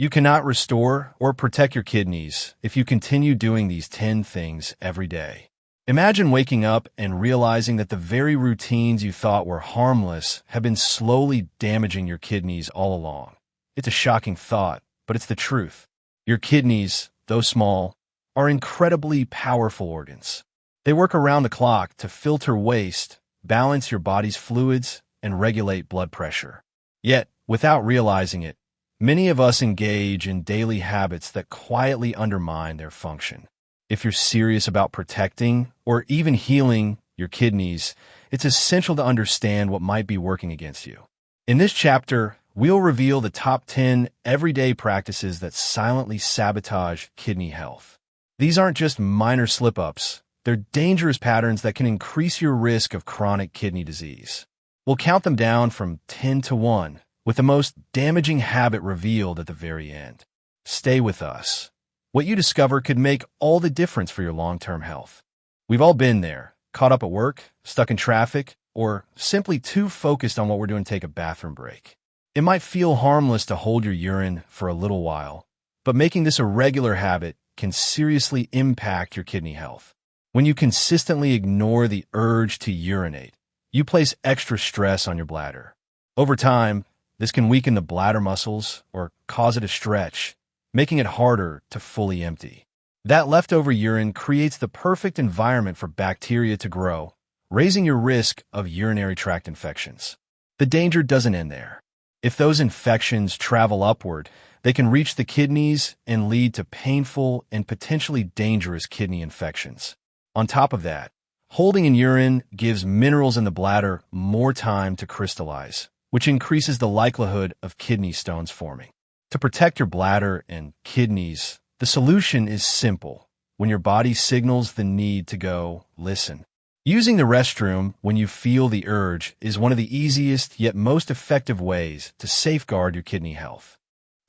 You cannot restore or protect your kidneys if you continue doing these 10 things every day. Imagine waking up and realizing that the very routines you thought were harmless have been slowly damaging your kidneys all along. It's a shocking thought, but it's the truth. Your kidneys, though small, are incredibly powerful organs. They work around the clock to filter waste, balance your body's fluids, and regulate blood pressure. Yet, without realizing it, many of us engage in daily habits that quietly undermine their function. If you're serious about protecting or even healing your kidneys, it's essential to understand what might be working against you. In this chapter, we'll reveal the top 10 everyday practices that silently sabotage kidney health. These aren't just minor slip-ups. They're dangerous patterns that can increase your risk of chronic kidney disease. We'll count them down from 10 to 1, with the most damaging habit revealed at the very end. Stay with us. What you discover could make all the difference for your long-term health. We've all been there, caught up at work, stuck in traffic, or simply too focused on what we're doing to take a bathroom break. It might feel harmless to hold your urine for a little while, but making this a regular habit can seriously impact your kidney health. When you consistently ignore the urge to urinate, you place extra stress on your bladder. Over time, this can weaken the bladder muscles or cause it to stretch, making it harder to fully empty. That leftover urine creates the perfect environment for bacteria to grow, raising your risk of urinary tract infections. The danger doesn't end there. If those infections travel upward, they can reach the kidneys and lead to painful and potentially dangerous kidney infections. On top of that, holding in urine gives minerals in the bladder more time to crystallize, which increases the likelihood of kidney stones forming. To protect your bladder and kidneys, the solution is simple. When your body signals the need to go, listen. Using the restroom when you feel the urge is one of the easiest yet most effective ways to safeguard your kidney health.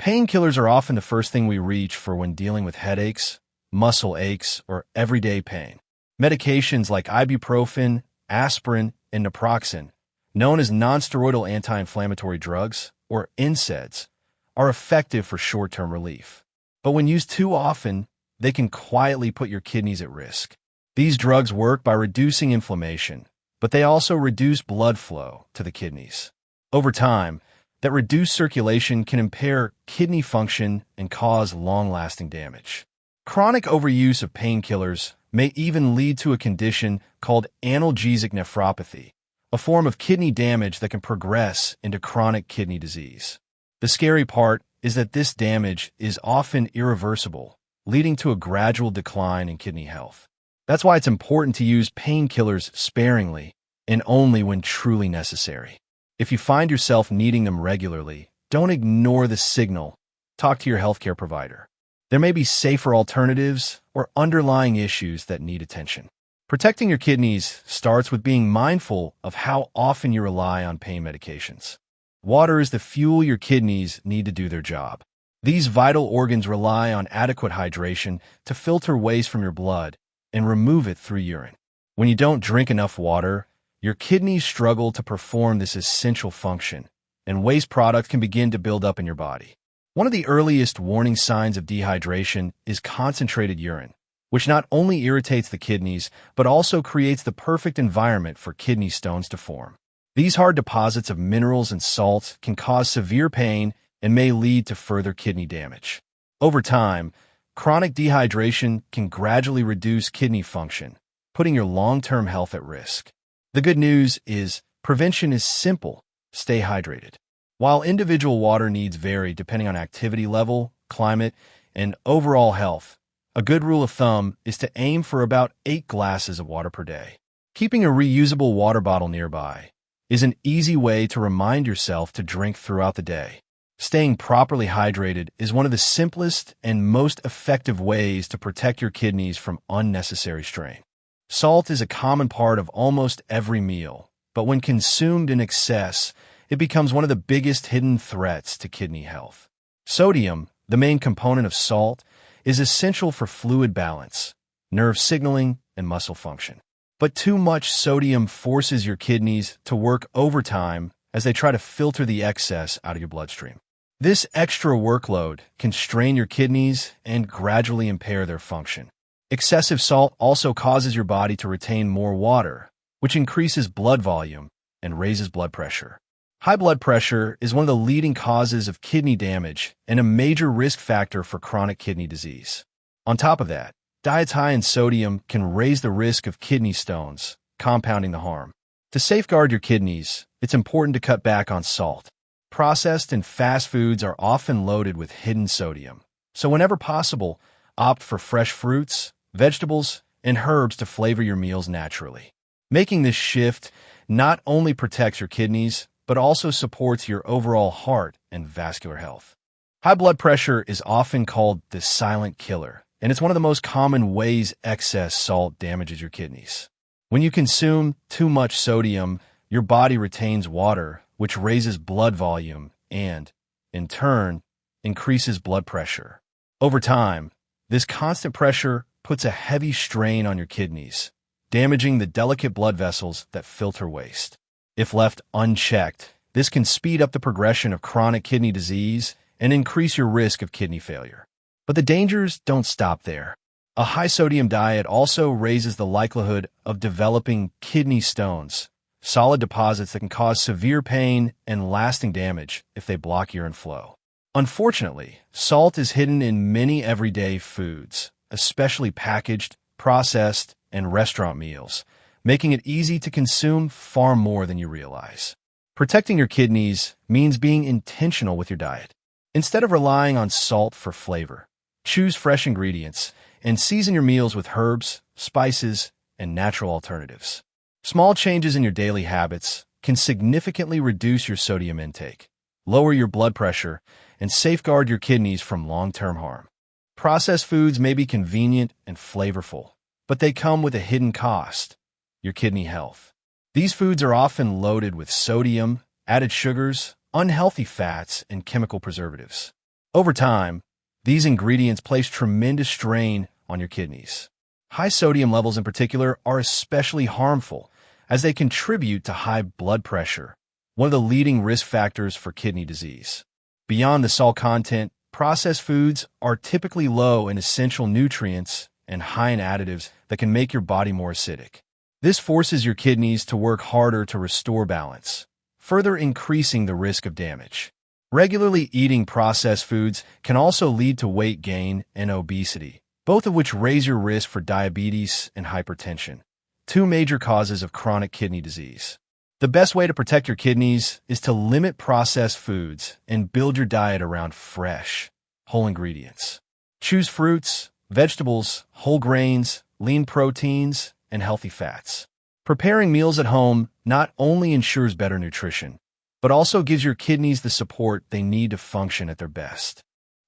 Painkillers are often the first thing we reach for when dealing with headaches, muscle aches, or everyday pain. Medications like ibuprofen, aspirin, and naproxen, known as nonsteroidal anti-inflammatory drugs, or NSAIDs, are effective for short-term relief. But when used too often, they can quietly put your kidneys at risk. These drugs work by reducing inflammation, but they also reduce blood flow to the kidneys. Over time, that reduced circulation can impair kidney function and cause long-lasting damage. Chronic overuse of painkillers may even lead to a condition called analgesic nephropathy, a form of kidney damage that can progress into chronic kidney disease. The scary part is that this damage is often irreversible, leading to a gradual decline in kidney health. That's why it's important to use painkillers sparingly and only when truly necessary. If you find yourself needing them regularly, don't ignore the signal. Talk to your healthcare provider. There may be safer alternatives or underlying issues that need attention. Protecting your kidneys starts with being mindful of how often you rely on pain medications. Water is the fuel your kidneys need to do their job. These vital organs rely on adequate hydration to filter waste from your blood and remove it through urine. When you don't drink enough water, your kidneys struggle to perform this essential function, and waste product can begin to build up in your body. One of the earliest warning signs of dehydration is concentrated urine, which not only irritates the kidneys, but also creates the perfect environment for kidney stones to form. These hard deposits of minerals and salts can cause severe pain and may lead to further kidney damage. Over time, chronic dehydration can gradually reduce kidney function, putting your long-term health at risk. The good news is prevention is simple. Stay hydrated. While individual water needs vary depending on activity level, climate, and overall health, a good rule of thumb is to aim for about 8 glasses of water per day. Keeping a reusable water bottle nearby is an easy way to remind yourself to drink throughout the day. Staying properly hydrated is one of the simplest and most effective ways to protect your kidneys from unnecessary strain. Salt is a common part of almost every meal, but when consumed in excess, it becomes one of the biggest hidden threats to kidney health. Sodium, the main component of salt, is essential for fluid balance, nerve signaling, and muscle function. But too much sodium forces your kidneys to work overtime as they try to filter the excess out of your bloodstream. This extra workload can strain your kidneys and gradually impair their function. Excessive salt also causes your body to retain more water, which increases blood volume and raises blood pressure. High blood pressure is one of the leading causes of kidney damage and a major risk factor for chronic kidney disease. On top of that, diets high in sodium can raise the risk of kidney stones, compounding the harm. To safeguard your kidneys, it's important to cut back on salt. Processed and fast foods are often loaded with hidden sodium, so whenever possible, opt for fresh fruits, vegetables, and herbs to flavor your meals naturally. Making this shift not only protects your kidneys, but also supports your overall heart and vascular health. High blood pressure is often called the silent killer, and it's one of the most common ways excess salt damages your kidneys. When you consume too much sodium, your body retains water, which raises blood volume and, in turn, increases blood pressure. Over time, this constant pressure puts a heavy strain on your kidneys, damaging the delicate blood vessels that filter waste. If left unchecked, this can speed up the progression of chronic kidney disease and increase your risk of kidney failure. But the dangers don't stop there. A high-sodium diet also raises the likelihood of developing kidney stones, solid deposits that can cause severe pain and lasting damage if they block urine flow. Unfortunately, salt is hidden in many everyday foods, especially packaged, processed, and restaurant meals, making it easy to consume far more than you realize. Protecting your kidneys means being intentional with your diet. Instead of relying on salt for flavor, choose fresh ingredients and season your meals with herbs, spices, and natural alternatives. Small changes in your daily habits can significantly reduce your sodium intake, lower your blood pressure, and safeguard your kidneys from long-term harm. Processed foods may be convenient and flavorful, but they come with a hidden cost: your kidney health. These foods are often loaded with sodium, added sugars, unhealthy fats, and chemical preservatives. Over time, these ingredients place tremendous strain on your kidneys. High sodium levels in particular are especially harmful, as they contribute to high blood pressure, one of the leading risk factors for kidney disease. Beyond the salt content, processed foods are typically low in essential nutrients and high in additives that can make your body more acidic. This forces your kidneys to work harder to restore balance, further increasing the risk of damage. Regularly eating processed foods can also lead to weight gain and obesity, both of which raise your risk for diabetes and hypertension, two major causes of chronic kidney disease. The best way to protect your kidneys is to limit processed foods and build your diet around fresh, whole ingredients. Choose fruits, vegetables, whole grains, lean proteins, and healthy fats. Preparing meals at home not only ensures better nutrition, but also gives your kidneys the support they need to function at their best.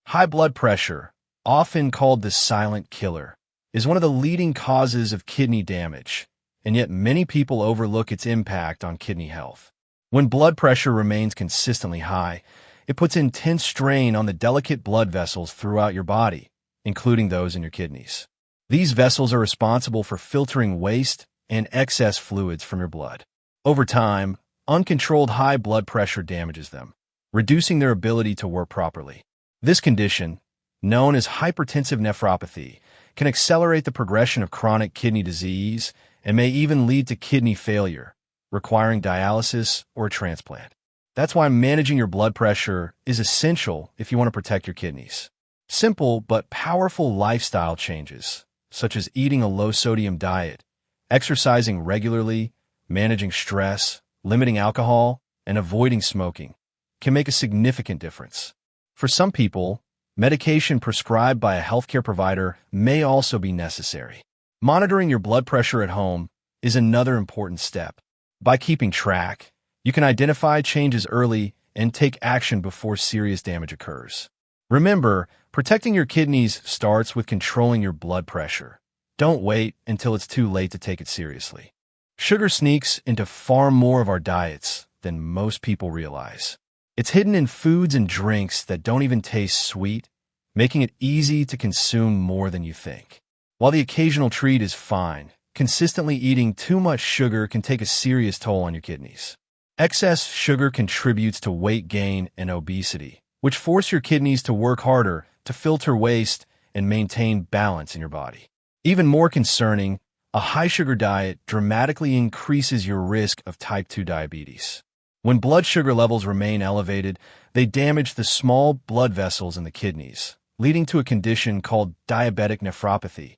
High blood pressure, often called the silent killer, is one of the leading causes of kidney damage, and yet many people overlook its impact on kidney health. When blood pressure remains consistently high, it puts intense strain on the delicate blood vessels throughout your body, including those in your kidneys. These vessels are responsible for filtering waste and excess fluids from your blood. Over time, uncontrolled high blood pressure damages them, reducing their ability to work properly. This condition, known as hypertensive nephropathy, can accelerate the progression of chronic kidney disease and may even lead to kidney failure, requiring dialysis or a transplant. That's why managing your blood pressure is essential if you want to protect your kidneys. Simple but powerful lifestyle changes, such as eating a low-sodium diet, exercising regularly, managing stress, limiting alcohol, and avoiding smoking, can make a significant difference. For some people, medication prescribed by a healthcare provider may also be necessary. Monitoring your blood pressure at home is another important step. By keeping track, you can identify changes early and take action before serious damage occurs. Remember, protecting your kidneys starts with controlling your blood pressure. Don't wait until it's too late to take it seriously. Sugar sneaks into far more of our diets than most people realize. It's hidden in foods and drinks that don't even taste sweet, making it easy to consume more than you think. While the occasional treat is fine, consistently eating too much sugar can take a serious toll on your kidneys. Excess sugar contributes to weight gain and obesity, which force your kidneys to work harder to filter waste and maintain balance in your body. Even more concerning, a high-sugar diet dramatically increases your risk of type 2 diabetes. When blood sugar levels remain elevated, they damage the small blood vessels in the kidneys, leading to a condition called diabetic nephropathy,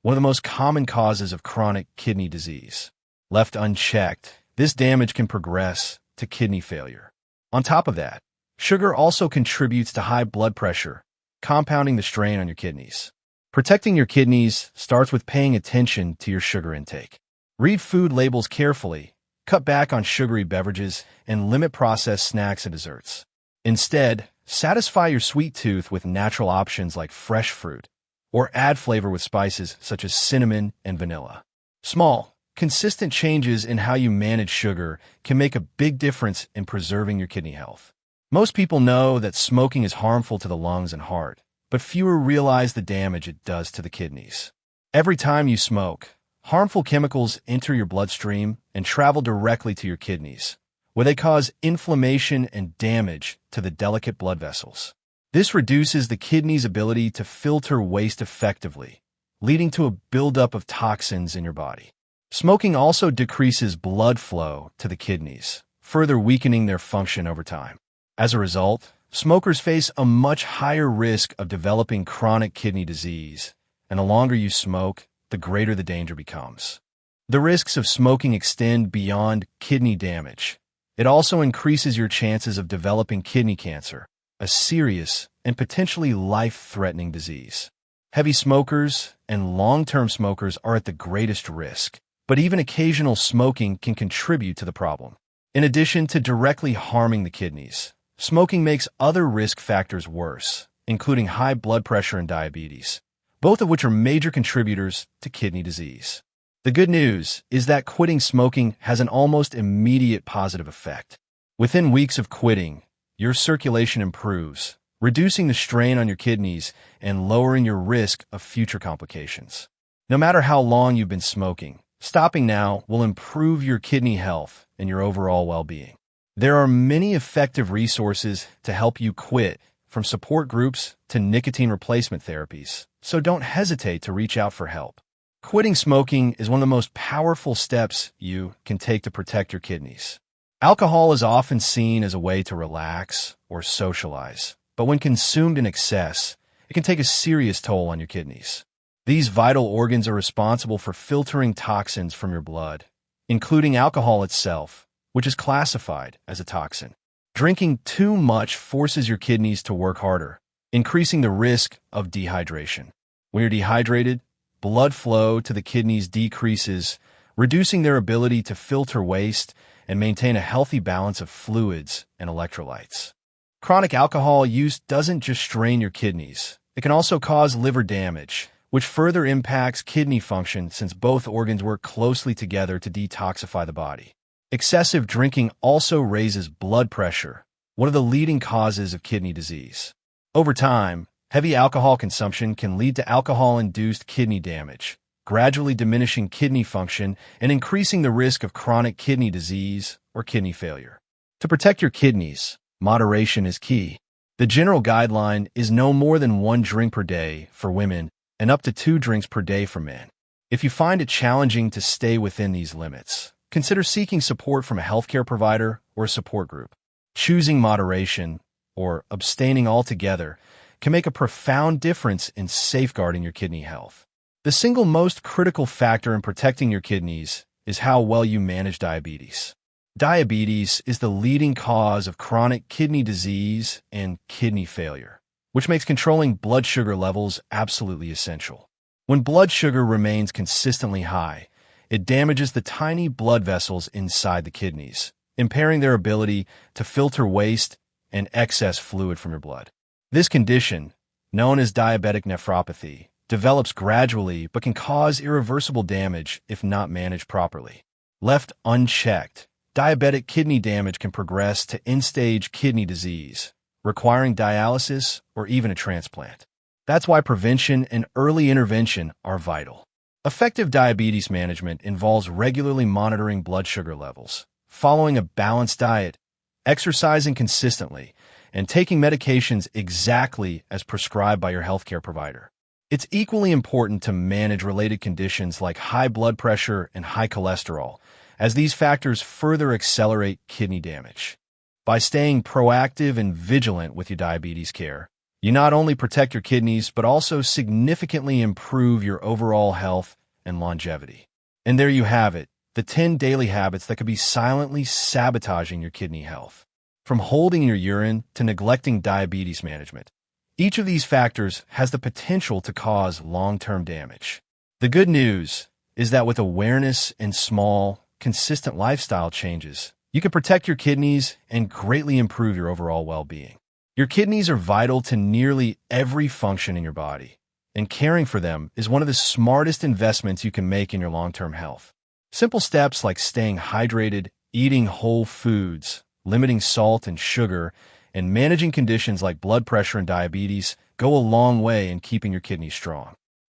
one of the most common causes of chronic kidney disease. Left unchecked, this damage can progress to kidney failure. On top of that, sugar also contributes to high blood pressure, compounding the strain on your kidneys. Protecting your kidneys starts with paying attention to your sugar intake. Read food labels carefully, cut back on sugary beverages, and limit processed snacks and desserts. Instead, satisfy your sweet tooth with natural options like fresh fruit, or add flavor with spices such as cinnamon and vanilla. Small, consistent changes in how you manage sugar can make a big difference in preserving your kidney health. Most people know that smoking is harmful to the lungs and heart, but fewer realize the damage it does to the kidneys. Every time you smoke, harmful chemicals enter your bloodstream and travel directly to your kidneys, where they cause inflammation and damage to the delicate blood vessels. This reduces the kidney's ability to filter waste effectively, leading to a buildup of toxins in your body. Smoking also decreases blood flow to the kidneys, further weakening their function over time. As a result, smokers face a much higher risk of developing chronic kidney disease, and the longer you smoke, the greater the danger becomes. The risks of smoking extend beyond kidney damage. It also increases your chances of developing kidney cancer, a serious and potentially life-threatening disease. Heavy smokers and long-term smokers are at the greatest risk, but even occasional smoking can contribute to the problem. In addition to directly harming the kidneys, smoking makes other risk factors worse, including high blood pressure and diabetes, both of which are major contributors to kidney disease. The good news is that quitting smoking has an almost immediate positive effect. Within weeks of quitting, your circulation improves, reducing the strain on your kidneys and lowering your risk of future complications. No matter how long you've been smoking, stopping now will improve your kidney health and your overall well-being. There are many effective resources to help you quit, from support groups to nicotine replacement therapies, so don't hesitate to reach out for help. Quitting smoking is one of the most powerful steps you can take to protect your kidneys. Alcohol is often seen as a way to relax or socialize, but when consumed in excess, it can take a serious toll on your kidneys. These vital organs are responsible for filtering toxins from your blood, including alcohol itself, which is classified as a toxin. Drinking too much forces your kidneys to work harder, increasing the risk of dehydration. When you're dehydrated, blood flow to the kidneys decreases, reducing their ability to filter waste and maintain a healthy balance of fluids and electrolytes. Chronic alcohol use doesn't just strain your kidneys. It can also cause liver damage, which further impacts kidney function since both organs work closely together to detoxify the body. Excessive drinking also raises blood pressure, one of the leading causes of kidney disease. Over time, heavy alcohol consumption can lead to alcohol-induced kidney damage, gradually diminishing kidney function and increasing the risk of chronic kidney disease or kidney failure. To protect your kidneys, moderation is key. The general guideline is no more than 1 drink per day for women and up to 2 drinks per day for men. If you find it challenging to stay within these limits, consider seeking support from a healthcare provider or a support group. Choosing moderation, or abstaining altogether, can make a profound difference in safeguarding your kidney health. The single most critical factor in protecting your kidneys is how well you manage diabetes. Diabetes is the leading cause of chronic kidney disease and kidney failure, which makes controlling blood sugar levels absolutely essential. When blood sugar remains consistently high, it damages the tiny blood vessels inside the kidneys, impairing their ability to filter waste and excess fluid from your blood. This condition, known as diabetic nephropathy, develops gradually but can cause irreversible damage if not managed properly. Left unchecked, diabetic kidney damage can progress to end-stage kidney disease, requiring dialysis or even a transplant. That's why prevention and early intervention are vital. Effective diabetes management involves regularly monitoring blood sugar levels, following a balanced diet, exercising consistently, and taking medications exactly as prescribed by your healthcare provider. It's equally important to manage related conditions like high blood pressure and high cholesterol, as these factors further accelerate kidney damage. By staying proactive and vigilant with your diabetes care, you not only protect your kidneys, but also significantly improve your overall health and longevity. And there you have it, the 10 daily habits that could be silently sabotaging your kidney health. From holding your urine to neglecting diabetes management, each of these factors has the potential to cause long-term damage. The good news is that with awareness and small, consistent lifestyle changes, you can protect your kidneys and greatly improve your overall well-being. Your kidneys are vital to nearly every function in your body, and caring for them is one of the smartest investments you can make in your long-term health. Simple steps like staying hydrated, eating whole foods, limiting salt and sugar, and managing conditions like blood pressure and diabetes go a long way in keeping your kidneys strong.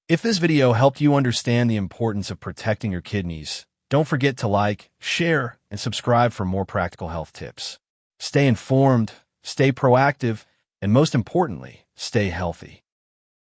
If this video helped you understand the importance of protecting your kidneys, don't forget to like, share, and subscribe for more practical health tips. Stay informed, stay proactive, and most importantly, stay healthy.